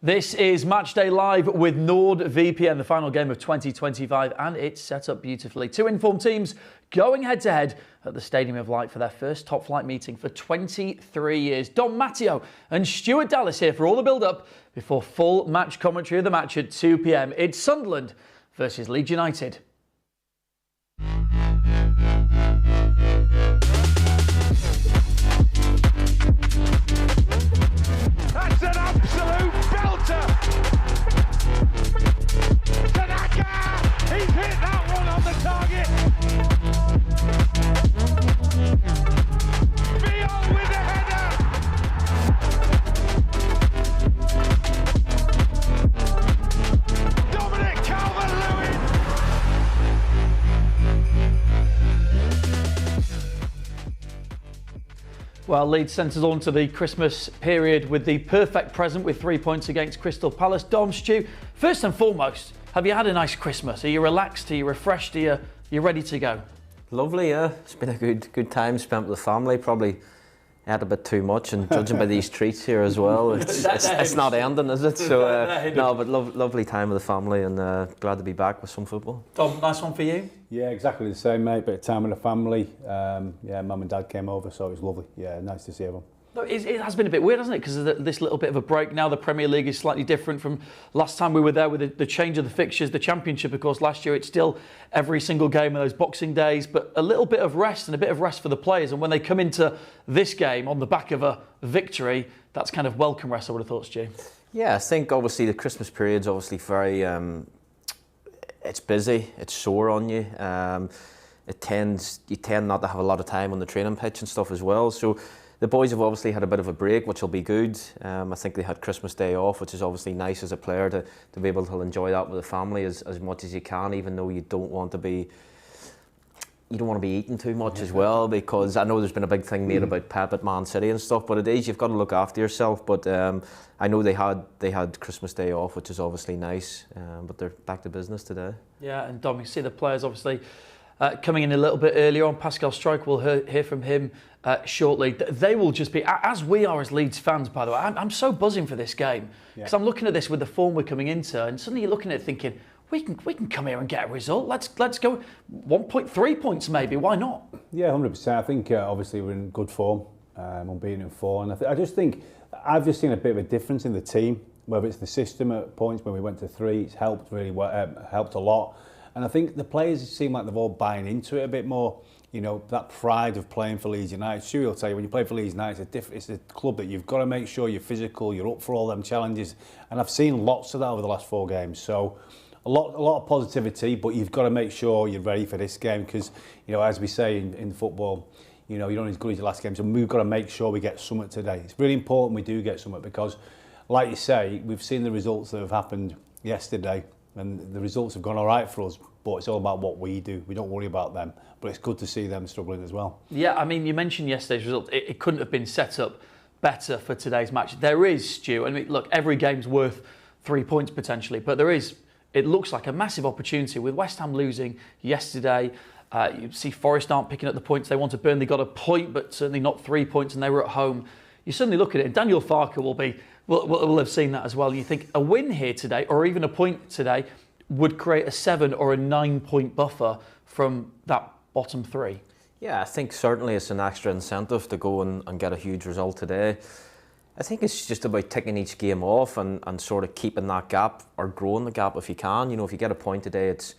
This is Matchday Live with NordVPN, the final game of 2025, and it's set up beautifully. Two informed teams going head-to-head at the Stadium of Light for their first top-flight meeting for 23 years. Matteo and Stuart Dallas here for all the build-up before full match commentary of the match at 2 p.m. It's Sunderland versus Leeds United. That's an absolute belter! Tanaka! He's hit that one on the target! Viol with the header! Dominic Calvert-Lewin! Well, Leeds sent us on to the Christmas period with the perfect present with 3 points against Crystal Palace. Dom, Stu, first and foremost, have you had a nice Christmas? Are you relaxed? Are you refreshed? Are you ready to go? Lovely, yeah. It's been a good time spent with the family. Probably had a bit too much, and judging by these treats here as well, it's not ending, is it? So no, but lovely time with the family, and glad to be back with some football. Dom, nice one for you? Yeah, exactly the same, mate. Bit of time with the family. Yeah, mum and dad came over, so it was lovely. Yeah, nice to see everyone. It has been a bit weird, hasn't it? Because of this little bit of a break. Now the Premier League is slightly different from last time we were there with the change of the fixtures. The Championship, of course, last year, it's still every single game of those Boxing Days, but a little bit of rest and a bit of rest for the players. And when they come into this game on the back of a victory, that's kind of welcome rest, I would have thought, Stu. Yeah, I think obviously the Christmas period's obviously very, it's busy, it's sore on you. You tend not to have a lot of time on the training pitch and stuff as well. So the boys have obviously had a bit of a break, which will be good. I think they had Christmas Day off, which is obviously nice as a player to be able to enjoy that with the family as much as you can, even though you don't want to be eating too much as well, because I know there's been a big thing made about Pep at Man City and stuff, but it is, you've got to look after yourself. But I know they had Christmas Day off, which is obviously nice, but they're back to business today. Yeah, and Dom, you see the players obviously coming in a little bit earlier on. Pascal Struijk, we'll hear from him shortly. They will just be, as we are as Leeds fans, by the way, I'm so buzzing for this game, because I'm looking at this with the form we're coming into, and suddenly you're looking at it thinking, we can come here and get a result. Let's go 1.3 points maybe. Why not? Yeah, 100%. I think obviously we're in good form, unbeaten in 4, and I just think I've just seen a bit of a difference in the team. Whether it's the system at points when we went to 3, it's helped really well, helped a lot. And I think the players seem like they're all buying into it a bit more. You know, that pride of playing for Leeds United. Stuart will tell you, when you play for Leeds United, it's a club that you've got to make sure you're physical, you're up for all them challenges. And I've seen lots of that over the last 4 games. So a lot of positivity, but you've got to make sure you're ready for this game, because, you know, as we say in football, you know, you're not as good as your last game. So we've got to make sure we get something today. It's really important we do get something, because, like you say, we've seen the results that have happened yesterday, and the results have gone all right for us, but it's all about what we do. We don't worry about them, but it's good to see them struggling as well. Yeah, I mean, you mentioned yesterday's result. It couldn't have been set up better for today's match. There is, Stu, I mean, look, every game's worth 3 points potentially, but there is, it looks like a massive opportunity with West Ham losing yesterday. You see Forest aren't picking up the points they want to burn. They got a point, but certainly not 3 points, and they were at home. You suddenly look at it, and Daniel Farke will have seen that as well. And you think a win here today, or even a point today, would create a 7 or a 9 point buffer from that bottom 3. Yeah, I think certainly it's an extra incentive to go and get a huge result today. I think it's just about ticking each game off and sort of keeping that gap, or growing the gap if you can. You know, if you get a point today, it's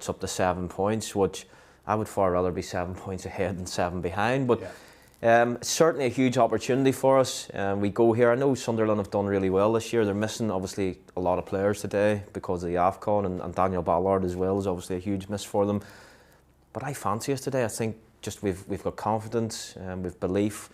up to 7 points, which I would far rather be 7 points ahead than 7 behind. But it's certainly a huge opportunity for us. We go here. I know Sunderland have done really well this year. They're missing obviously a lot of players today because of the AFCON, and Daniel Ballard as well is obviously a huge miss for them. But I fancy us today. I think just we've got confidence, we've belief,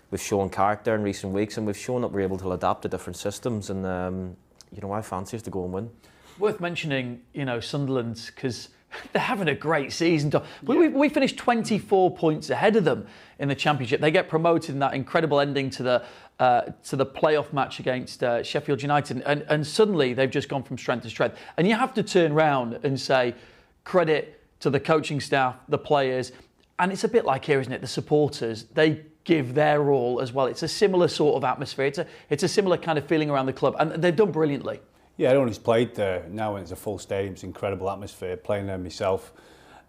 we've shown character in recent weeks, and we've shown that we're able to adapt to different systems. And I fancy us to go and win. Worth mentioning, Sunderland, because they're having a great season. We finished 24 points ahead of them in the Championship. They get promoted in that incredible ending to the playoff match against Sheffield United, and suddenly they've just gone from strength to strength. And you have to turn around and say credit to the coaching staff, the players, and it's a bit like here, isn't it? The supporters, they give their all as well. It's a similar sort of atmosphere. It's a similar kind of feeling around the club, and they've done brilliantly. Yeah, everyone who's played there now, when it's a full stadium, it's an incredible atmosphere. Playing there myself,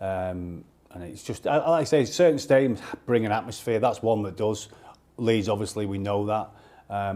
and it's just, like I say, certain stadiums bring an atmosphere. That's one that does. Leeds, obviously, we know that.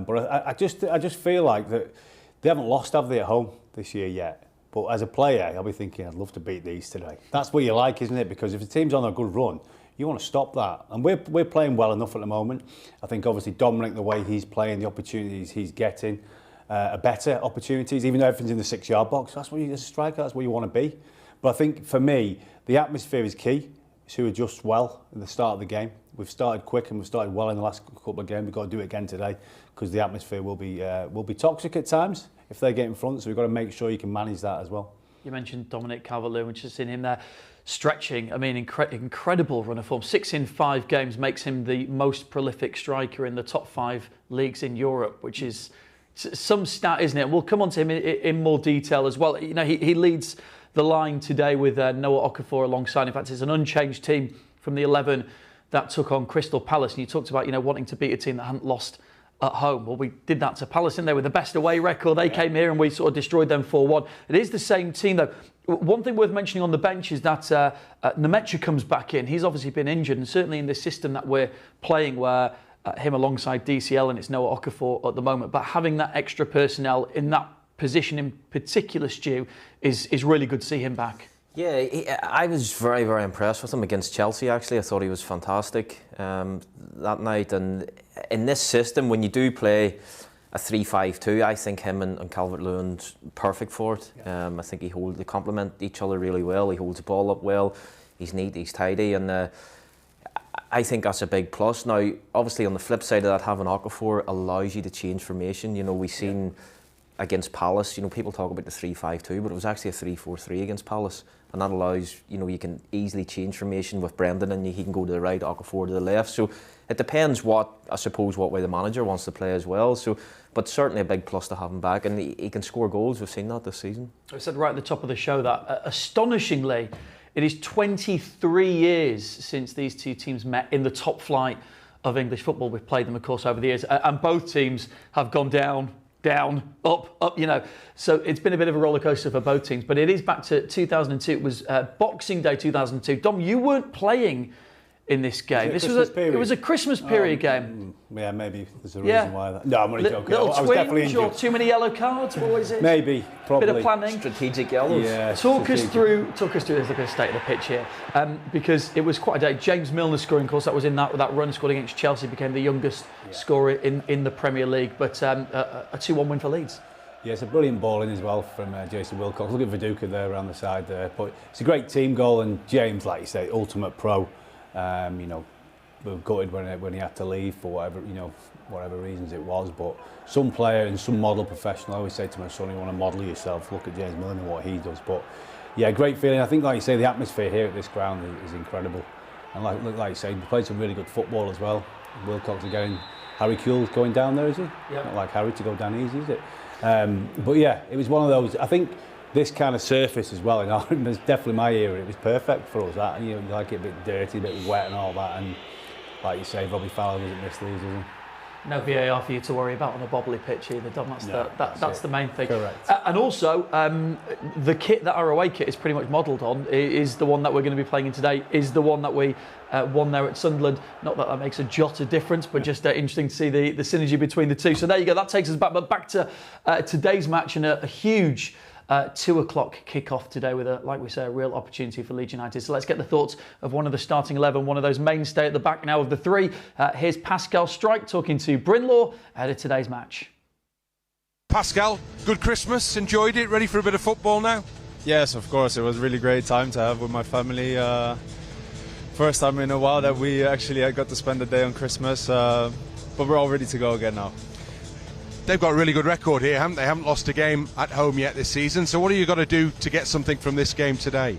But I just feel like that they haven't lost, have they, at home this year yet? But as a player, I'll be thinking, I'd love to beat these today. That's what you like, isn't it? Because if the team's on a good run, you want to stop that. And we're playing well enough at the moment. I think obviously Dominic, the way he's playing, the opportunities he's getting, are better opportunities, even though everything's in the 6-yard box. That's what you, as a striker, that's where you want to be. But I think for me, the atmosphere is key to adjust well at the start of the game. We've started quick and we've started well in the last couple of games. We've got to do it again today because the atmosphere will be toxic at times if they get in front. So we've got to make sure you can manage that as well. You mentioned Dominic Calvert-Lewin, which is in him there, stretching. I mean, incredible run of form. 6 in 5 games makes him the most prolific striker in the top 5 leagues in Europe, which is some stat, isn't it? We'll come on to him in more detail as well. You know, he leads the line today with Noah Okafor alongside. In fact, it's an unchanged team from the 11 that took on Crystal Palace. And you talked about, wanting to beat a team that hadn't lost at home. Well, we did that to Palace, and they were the best away record. They came here and we sort of destroyed them 4-1. It is the same team, though. One thing worth mentioning on the bench is that Nemecha comes back in. He's obviously been injured, and certainly in the system that we're playing, where him alongside DCL and it's Noah Okafor at the moment, but having that extra personnel in that position in particular, Stu, is really good to see him back. Yeah, I was very, very impressed with him against Chelsea, actually. I thought he was fantastic that night. And in this system, when you do play a 3-5-2, I think him and Calvert-Lewin's perfect for it. Yeah. I think they complement each other really well. He holds the ball up well. He's neat, he's tidy. And I think that's a big plus. Now, obviously, on the flip side of that, having Okafor allows you to change formation. We've seen against Palace, people talk about the 3-5-2, but it was actually a 3-4-3 against Palace. And that allows, you can easily change formation with Brendan, and he can go to the right, Okafor to the left. So it depends what way the manager wants to play as well. So, but certainly a big plus to have him back, and he can score goals. We've seen that this season. I said right at the top of the show that, astonishingly, it is 23 years since these two teams met in the top flight of English football. We've played them, of course, over the years, and both teams have gone down, up, So it's been a bit of a roller coaster for both teams, but it is back to 2002. It was Boxing Day 2002. Dom, you weren't playing in this game. It was a Christmas period game. Yeah, maybe there's a reason why that. No, I'm only joking. Little I was definitely twinge or too many yellow cards? What was it? Maybe, probably. Bit of planning. Strategic yellows. Yeah. Talk us through. Let's look at the state of the pitch here, because it was quite a day. James Milner scoring, of course, that was in that run, scored against Chelsea, became the youngest scorer in the Premier League. But a 2-1 win for Leeds. Yeah, it's a brilliant ball in as well from Jason Wilcox. Look at Viduka there around the side there. But it's a great team goal, and James, like you say, ultimate pro. We were gutted when he had to leave for whatever reasons it was. But some player and some model professional, I always say to my son, you want to model yourself, look at James Milner and what he does. But yeah, great feeling. I think, like you say, the atmosphere here at this ground is incredible. And like you say, we played some really good football as well. Wilcox again, Harry Kuehl's going down there, is he? Yeah. Not like Harry to go down easy, is it? But yeah, it was one of those. I think this kind of surface as well in Ireland, there's definitely my era. It was perfect for us. That you like it a bit dirty, a bit wet, and all that. And like you say, Robbie Fowler doesn't miss these, does he? No VAR for you to worry about on a bobbly pitch either, Dom. That's the main thing. Correct. And also, the kit that our away kit is pretty much modelled on is the one that we're going to be playing in today, is the one that we won there at Sunderland. Not that makes a jot of difference, but just interesting to see the synergy between the two. So there you go, that takes us back to today's match, and a huge 2 o'clock kick-off today with, like we say, a real opportunity for Leeds United. So let's get the thoughts of one of the starting 11, one of those mainstay at the back now of the three. Here's Pascal Struijk talking to Brynlaw ahead of today's match. Pascal, good Christmas, enjoyed it, ready for a bit of football now? Yes, of course, it was a really great time to have with my family. First time in a while that we actually got to spend the day on Christmas, but we're all ready to go again now. They've got a really good record here, haven't they? They haven't lost a game at home yet this season. So what have you got to do to get something from this game today?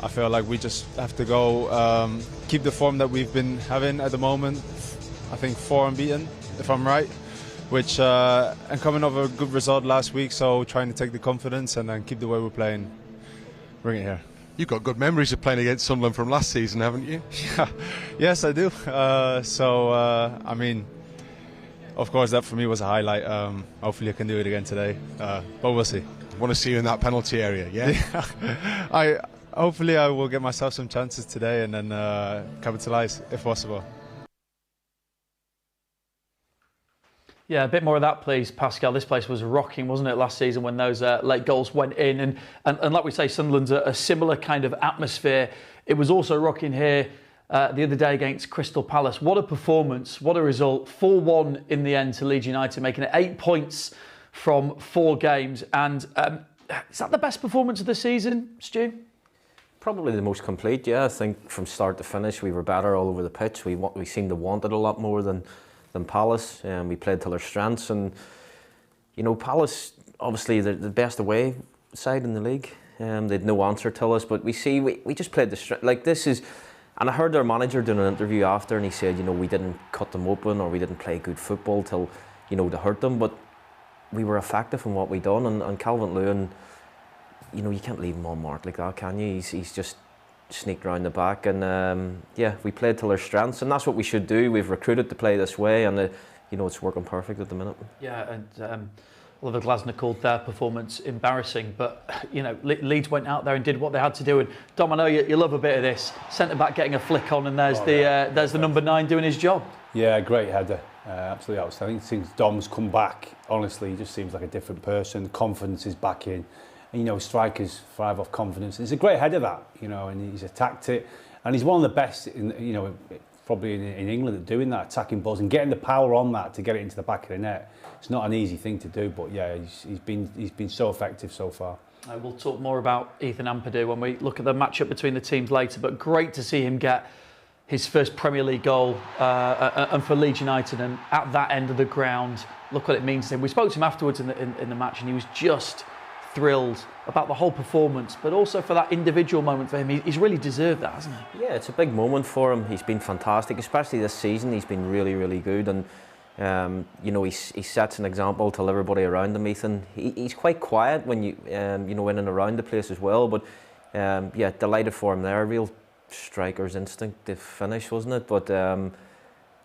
I feel like we just have to go keep the form that we've been having at the moment. I think 4 unbeaten, if I'm right, which and coming off a good result last week, so trying to take the confidence and then keep the way we're playing. Bring it here. You've got good memories of playing against Sunderland from last season, haven't you? Yeah, yes, I do. I mean, of course, that for me was a highlight. Hopefully, I can do it again today, but we'll see. Want to see you in that penalty area, yeah? Hopefully, I will get myself some chances today and then capitalise if possible. Yeah, a bit more of that, please, Pascal. This place was rocking, wasn't it, last season when those late goals went in? And like we say, Sunderland's a similar kind of atmosphere. It was also rocking here the other day against Crystal Palace. What a performance, what a result. 4-1 in the end to Leeds United, making it 8 points from 4 games. And is that the best performance of the season, Stu? Probably the most complete, yeah. I think from start to finish we were better all over the pitch. We seemed to want it a lot more than Palace, and we played to their strengths. And you know, Palace obviously they're the best away side in the league. They'd no answer to us, but we just played the strength. Like this is, and I heard their manager doing an interview after, and he said, you know, we didn't cut them open or we didn't play good football till, you know, to hurt them, but we were effective in what we done. And Calvert-Lewin, you know, you can't leave him on mark like that, can you? He's just sneaked around the back, and yeah, we played to their strengths, and that's what we should do. We've recruited to play this way, and you know, it's working perfect at the minute. Yeah, and Oliver Glasner called their performance embarrassing, but you know, Leeds went out there and did what they had to do. And Dom, I know you love a bit of this. Centre back getting a flick on, and there's the number 9 doing his job. Yeah, great header, absolutely outstanding. Since Dom's come back, honestly, he just seems like a different person. Confidence is back in. And, you know, strikers thrive off confidence. It's a great header, that, you know, and he's attacked it. And he's one of the best, you know, probably in England at doing that, attacking balls and getting the power on that to get it into the back of the net. It's not an easy thing to do, but yeah, he's been so effective so far. We'll talk more about Ethan Ampadu when we look at the matchup between the teams later, but great to see him get his first Premier League goal and for Leeds United, and at that end of the ground, look what it means to him. We spoke to him afterwards in the match, and he was just thrilled about the whole performance, but also for that individual moment for him. He's really deserved that, hasn't he? Yeah, it's a big moment for him. He's been fantastic, especially this season. He's been really, really good, and you know, he sets an example to everybody around him. Ethan, he's quite quiet when you know, in and around the place as well. But yeah, delighted for him there. Real striker's instinct to finish, wasn't it? But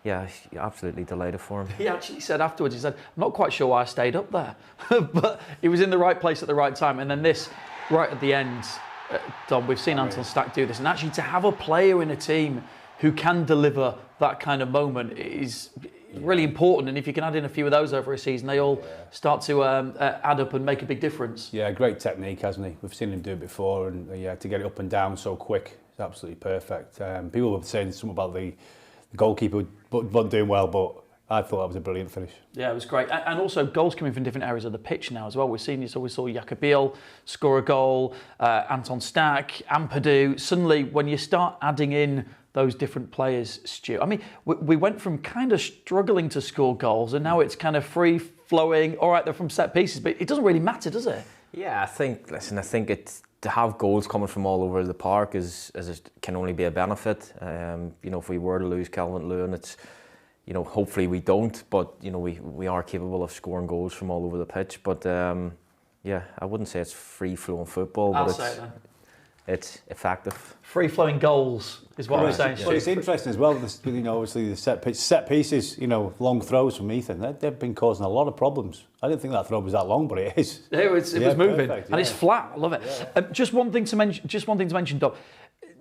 yeah, absolutely delighted for him. He actually said afterwards, he said, I'm not quite sure why I stayed up there, but he was in the right place at the right time. And then this, right at the end, Dom, we've seen Anton Stack do this, and actually to have a player in a team who can deliver that kind of moment is really important. And if you can add in a few of those over a season, they all start to add up and make a big difference. Yeah, great technique, hasn't he? We've seen him do it before, and yeah, to get it up and down so quick, it's absolutely perfect. People were saying something about the goalkeeper wasn't doing well, but I thought that was a brilliant finish. Yeah, it was great. And also goals coming from different areas of the pitch now as well. We saw Jakobiel score a goal, Anton Stack, Ampadu. Suddenly, when you start adding in those different players, Stu, I mean, we went from kind of struggling to score goals, and now it's kind of free-flowing. All right, they're from set pieces, but it doesn't really matter, does it? Yeah, I think it's to have goals coming from all over the park can only be a benefit. You know, if we were to lose Calvert-Lewin, it's, you know, hopefully we don't, but you know, we are capable of scoring goals from all over the pitch. But yeah, I wouldn't say it's free-flowing football, but it's effective. Free-flowing goals is what I'm saying. Well, it's interesting as well. You know, obviously the set pieces. You know, long throws from Ethan. They've been causing a lot of problems. I didn't think that throw was that long, but it is. It was moving, perfect, and it's flat. I love it. Yeah. Just one thing to mention, Doc.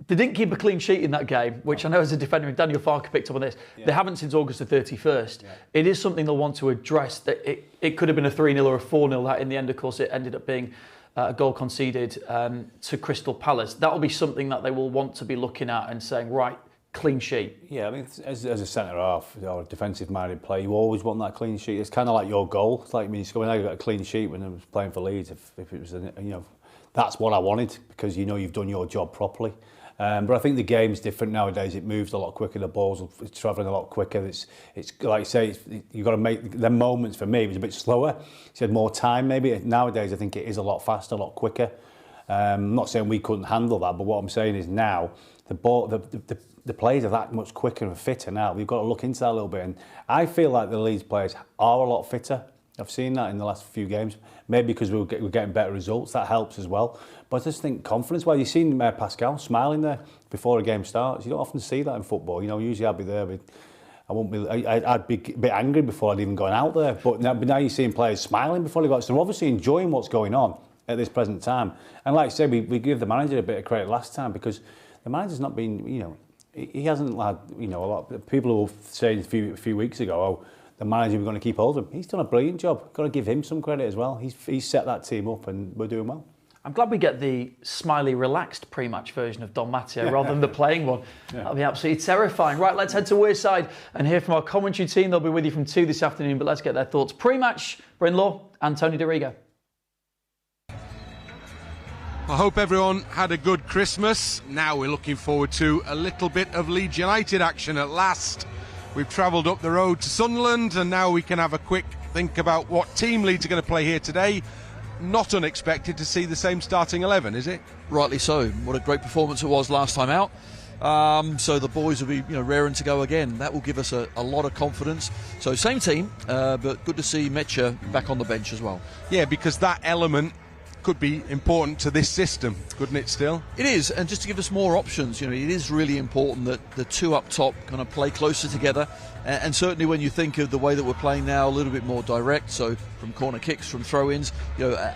They didn't keep a clean sheet in that game, which I know as a defender, and Daniel Farke picked up on this. Yeah. They haven't since August the 31st. Yeah. It is something they'll want to address. That it could have been a 3-0 or a 4-0. That in the end, of course, it ended up being a goal conceded to Crystal Palace. That will be something that they will want to be looking at and saying, right, clean sheet. Yeah, I mean, as a centre half or a defensive minded player, you always want that clean sheet. It's kind of like your goal. It's like me when I got a clean sheet when I was playing for Leeds. If it was, you know, that's what I wanted, because you know you've done your job properly. But I think the game's different nowadays. It moves a lot quicker. The ball's travelling a lot quicker. It's like you say, you've got to make the moments. For me, it was a bit slower. You had more time maybe. Nowadays, I think it is a lot faster, a lot quicker. I'm not saying we couldn't handle that, but what I'm saying is now the players are that much quicker and fitter now. We've got to look into that a little bit. And I feel like the Leeds players are a lot fitter. I've seen that in the last few games. Maybe because we're getting better results, that helps as well. But I just think confidence. Well, you've seen Pascal smiling there before a game starts. You don't often see that in football. You know, usually I'd be there, but I'd be a bit angry before I'd even gone out there. But now you're seeing players smiling before they go out. So they're obviously enjoying what's going on at this present time. And like I said, we give the manager a bit of credit last time because the manager's not been, you know, he hasn't had, you know, a lot of people who were saying a few weeks ago, oh, the manager, we're going to keep hold of him. He's done a brilliant job. Got to give him some credit as well. He's set that team up and we're doing well. I'm glad we get the smiley, relaxed pre-match version of Don Matteo rather than the playing one. Yeah. That'll be absolutely terrifying. Right, let's head to Wearside and hear from our commentary team. They'll be with you from 2 this afternoon, but let's get their thoughts. Pre-match, Bryn Law and Tony DeRigo. I hope everyone had a good Christmas. Now we're looking forward to a little bit of Leeds United action at last. We've travelled up the road to Sunderland and now we can have a quick think about what team Leeds are going to play here today. Not unexpected to see the same starting 11, is it? Rightly so. What a great performance it was last time out. So the boys will be, raring to go again. That will give us a lot of confidence. So same team, but good to see Matteo back on the bench as well. Yeah, because that element could be important to this system, couldn't it still? It is, and just to give us more options, it is really important that the two up top kind of play closer together, and certainly when you think of the way that we're playing now, a little bit more direct, so from corner kicks, from throw-ins,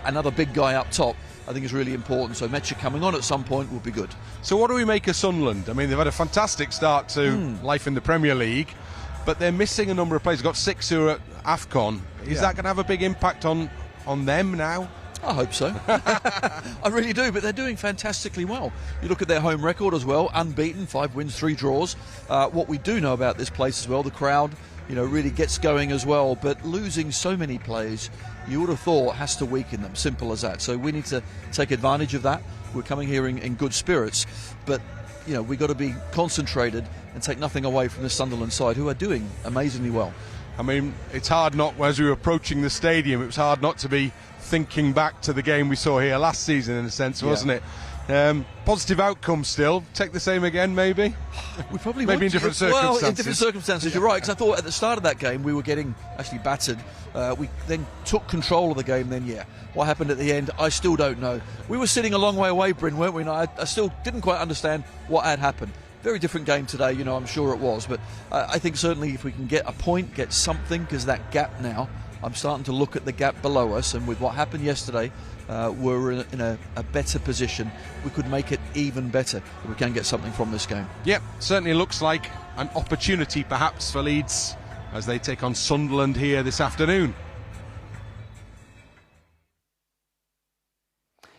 another big guy up top I think is really important, so Matteo coming on at some point will be good. So what do we make of Sunderland? I mean, they've had a fantastic start to life in the Premier League, but they're missing a number of players. They've got 6 who are at AFCON. Is that going to have a big impact on them now? I hope so. I really do, but they're doing fantastically well. You look at their home record as well, unbeaten, 5 wins, 3 draws. What we do know about this place as well, the crowd, really gets going as well, but losing so many players, you would have thought has to weaken them, simple as that. So we need to take advantage of that. We're coming here in good spirits, but we've got to be concentrated and take nothing away from the Sunderland side, who are doing amazingly well. I mean, it's hard not, as we were approaching the stadium, it was hard not to be thinking back to the game we saw here last season, in a sense, wasn't it? Positive outcome still. Take the same again, maybe? We probably maybe would. in different circumstances. Well, in different circumstances, you're right, because I thought at the start of that game we were getting actually battered. We then took control of the game then, What happened at the end, I still don't know. We were sitting a long way away, Bryn, weren't we? And I still didn't quite understand what had happened. Very different game today, I'm sure it was. But I think certainly if we can get a point, get something, because that gap now, I'm starting to look at the gap below us, and with what happened yesterday, we're in a better position. We could make it even better if we can get something from this game. Yep, certainly looks like an opportunity perhaps for Leeds as they take on Sunderland here this afternoon.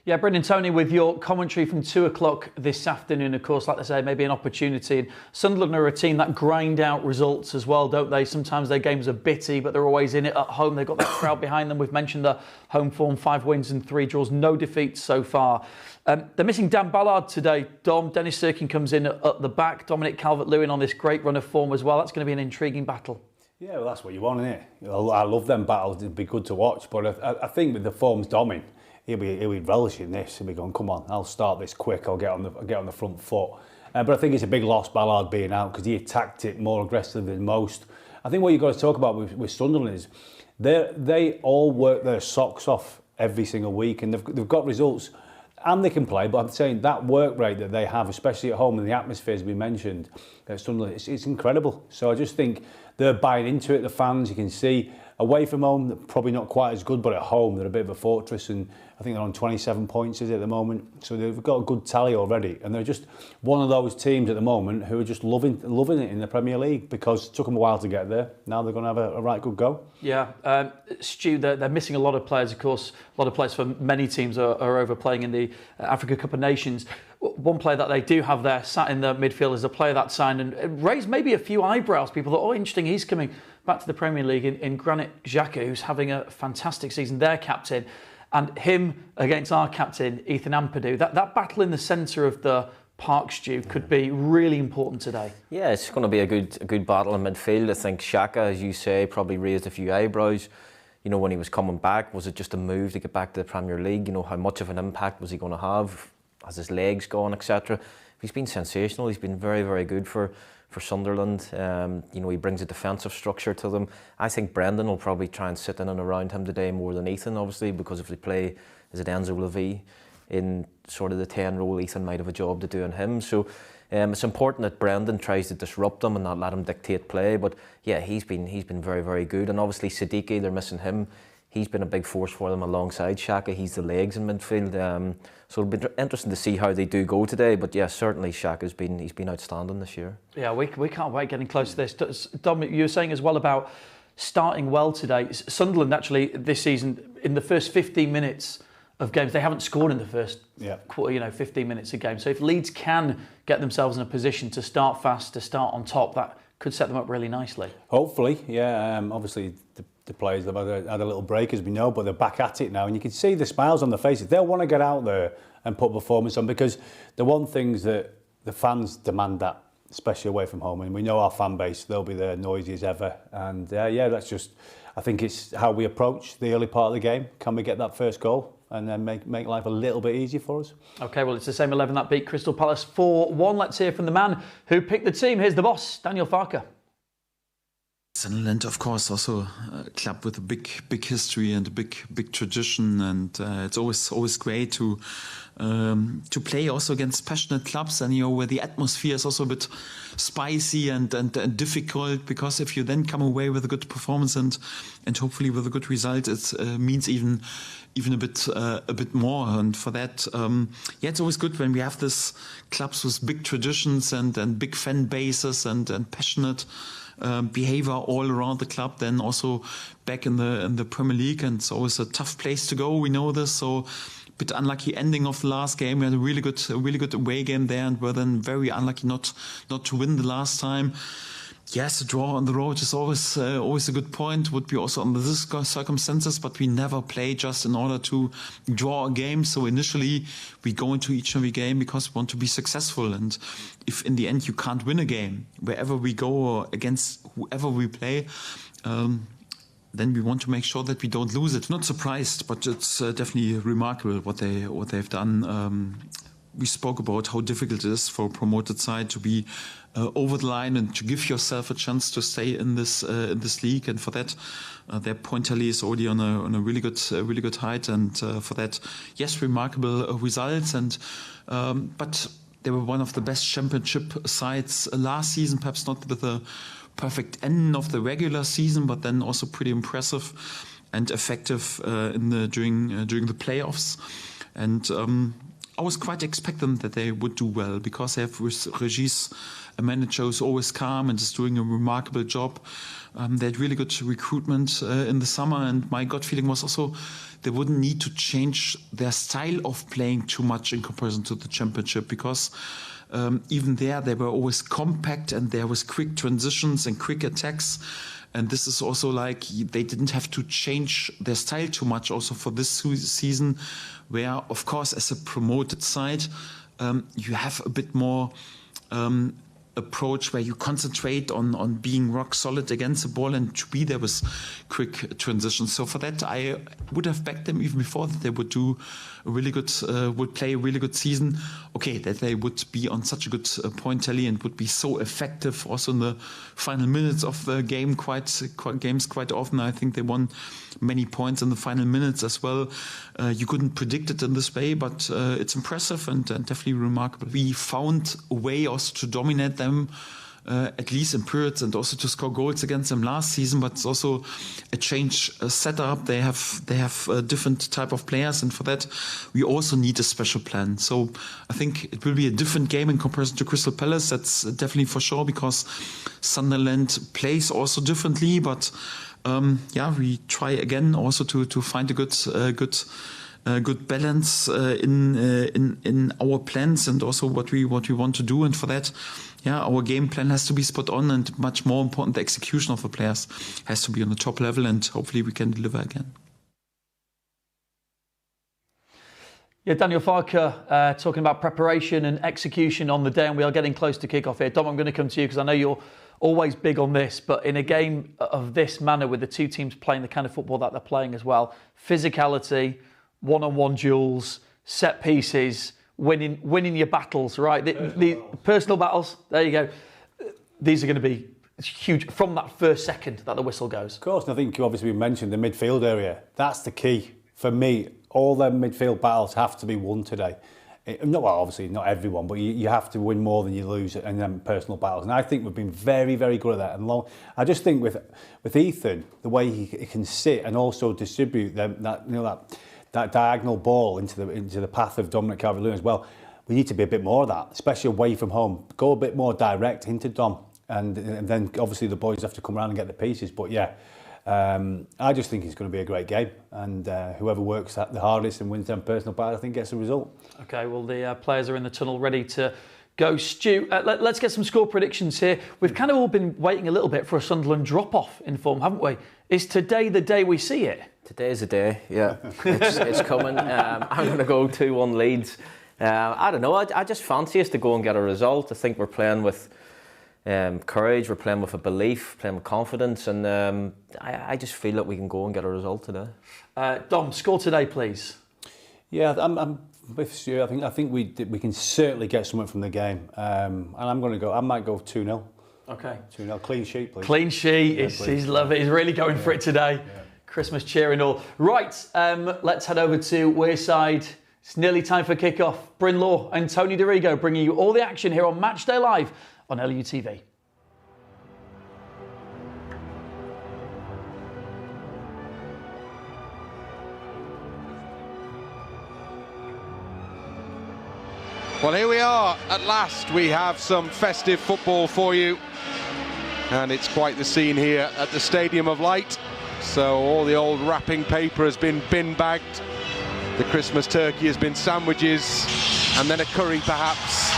Yeah, Brendan, Tony, with your commentary from 2 o'clock this afternoon, of course, like I say, maybe an opportunity. And Sunderland are a team that grind out results as well, don't they? Sometimes their games are bitty, but they're always in it at home. They've got that crowd behind them. We've mentioned the home form, 5 wins and 3 draws, no defeats so far. They're missing Dan Ballard today. Dennis Sirkin comes in at the back. Dominic Calvert-Lewin on this great run of form as well. That's going to be an intriguing battle. Yeah, well, that's what you want, isn't it? I love them battles. It'd be good to watch. But I think with the form's Domin, he'll be relishing this. He'll be going, come on, I'll start this quick. I'll get on the front foot. But I think it's a big loss, Ballard being out, because he attacked it more aggressively than most. I think what you've got to talk about with Sunderland is they all work their socks off every single week, and they've got results, and they can play. But I'm saying that work rate that they have, especially at home, and the atmosphere, as we mentioned, at Sunderland, it's incredible. So I just think they're buying into it. The fans, you can see. Away from home, they're probably not quite as good, but at home, they're a bit of a fortress, and I think they're on 27 points at the moment. So they've got a good tally already, and they're just one of those teams at the moment who are just loving it in the Premier League, because it took them a while to get there. Now they're going to have a right good go. Yeah, Stu, they're missing a lot of players, of course. A lot of players for many teams are overplaying in the Africa Cup of Nations. One player that they do have there, sat in the midfield, is a player that signed and raised maybe a few eyebrows. People thought, oh, interesting, he's coming back to the Premier League in Granit Xhaka, who's having a fantastic season, their captain. And him against our captain, Ethan Ampadu. That battle in the centre of the park, Stu, could be really important today. Yeah, it's going to be a good battle in midfield. I think Xhaka, as you say, probably raised a few eyebrows. When he was coming back, was it just a move to get back to the Premier League? How much of an impact was he going to have? has his legs gone, etc. He's been sensational. He's been very, very good for Sunderland. You know, he brings a defensive structure to them. I think Brendan will probably try and sit in and around him today more than Ethan, obviously, because if they play, is it Enzo Lutv in sort of the 10 role, Ethan might have a job to do on him. So it's important that Brendan tries to disrupt them and not let him dictate play. But yeah, he's been very, very good. And obviously Siddiqui, they're missing him. He's been a big force for them alongside Xhaka. He's the legs in midfield. So it'll be interesting to see how they do go today. But yeah, certainly Xhaka's been outstanding this year. Yeah, we can't wait getting close to this. Dom, you were saying as well about starting well today. Sunderland actually this season, in the first 15 minutes of games, they haven't scored in the first 15 minutes of games. So if Leeds can get themselves in a position to start fast, to start on top, that could set them up really nicely. Hopefully, yeah. Obviously, the players have had a little break, as we know, but they're back at it now, and you can see the smiles on their faces. They'll want to get out there and put performance on, because the one thing's that the fans demand that, especially away from home, and we know our fan base, they'll be there noisy as ever. And that's just, I think it's how we approach the early part of the game. Can we get that first goal and then make life a little bit easier for us? OK, well, it's the same 11 that beat Crystal Palace 4-1. Let's hear from the man who picked the team. Here's the boss, Daniel Farke. Sunderland, of course, also a club with a big history and a big tradition, and it's always great to play also against passionate clubs, and where the atmosphere is also a bit spicy and difficult, because if you then come away with a good performance and hopefully with a good result, it means even a bit more. And for that, it's always good when we have this clubs with big traditions and big fan bases and passionate behavior all around the club, then also back in the Premier League, and it's always a tough place to go. We know this, so bit unlucky ending of the last game. We had a really good away game there, and were then very unlucky not to win the last time. Yes, a draw on the road is always a good point. Would be also under this circumstances, but we never play just in order to draw a game. So initially, we go into each and every game because we want to be successful. And if in the end you can't win a game, wherever we go or against whoever we play, then we want to make sure that we don't lose it. Not surprised, but it's definitely remarkable what they've done. We spoke about how difficult it is for a promoted side to be over the line and to give yourself a chance to stay in this league, and for that, their point tally is already on a really good height, and for that, yes, remarkable results, and but they were one of the best championship sides last season, perhaps not with a perfect end of the regular season, but then also pretty impressive and effective during the playoffs, and. I was quite expectant that they would do well, because they have Regis, a manager who's always calm and is doing a remarkable job. They had really good recruitment in the summer, and my gut feeling was also they wouldn't need to change their style of playing too much in comparison to the championship, because even there they were always compact and there was quick transitions and quick attacks. And this is also like they didn't have to change their style too much also for this season, where, of course, as a promoted side, you have a bit more approach where you concentrate on being rock solid against the ball and to be there with quick transitions. So for that, I would have backed them even before that they would do a really good, would play a really good season. Okay, that they would be on such a good point tally and would be so effective also in the final minutes of the game quite often. I think they won many points in the final minutes as well. You couldn't predict it in this way, but it's impressive and definitely remarkable. We found a way also to dominate them, at least in periods, and also to score goals against them last season. But it's also a change setup. They have a different type of players, and for that we also need a special plan. So I think it will be a different game in comparison to Crystal Palace. That's definitely for sure, because Sunderland plays also differently. But we try again also to find a good balance in our plans and also what we want to do. And for that, our game plan has to be spot on, and much more important, the execution of the players has to be on the top level, and hopefully we can deliver again. Yeah, Daniel Farke talking about preparation and execution on the day, and we are getting close to kick-off here. Dom, I'm going to come to you because I know you're always big on this, but in a game of this manner, with the two teams playing the kind of football that they're playing as well, physicality, one-on-one duels, set pieces, winning your battles, right? The personal battles, there you go. These are going to be huge from that first second that the whistle goes. Of course, and I think obviously we mentioned the midfield area. That's the key. For me, all the midfield battles have to be won today. Obviously not everyone, but you have to win more than you lose in them personal battles. And I think we've been very, very good at that. And I just think with Ethan, the way he can sit and also distribute that diagonal ball into the path of Dominic Calvert-Lewin as well, we need to be a bit more of that, especially away from home. Go a bit more direct into Dom, and then obviously the boys have to come around and get the pieces. But yeah, I just think it's going to be a great game, and whoever works the hardest and wins them personal battles, I think gets the result. Okay, well the players are in the tunnel ready to go. Stu, let's get some score predictions here. We've kind of all been waiting a little bit for a Sunderland drop-off in form, haven't we? Is today the day we see it? Today's the day, yeah. It's coming. I'm going to go 2-1 Leeds. I don't know, I just fancy us to go and get a result. I think we're playing with courage, we're playing with a belief, playing with confidence, and I just feel that we can go and get a result today. Dom, score today, please. Yeah, I'm with Stuart. I think we can certainly get something from the game, and I might go 2-0. Okay. 2-0, clean sheet, please. Clean sheet, he's loving it, he's really going for it today. Yeah. Christmas cheer and all. Right, let's head over to Wearside. It's nearly time for kick-off. Bryn Law and Tony DeRigo bringing you all the action here on Matchday Live on LUTV. Well, here we are at last. We have some festive football for you, and it's quite the scene here at the Stadium of Light. So all the old wrapping paper has been bin bagged, the Christmas turkey has been sandwiches, and then a curry perhaps,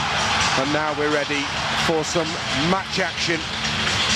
and now we're ready for some match action.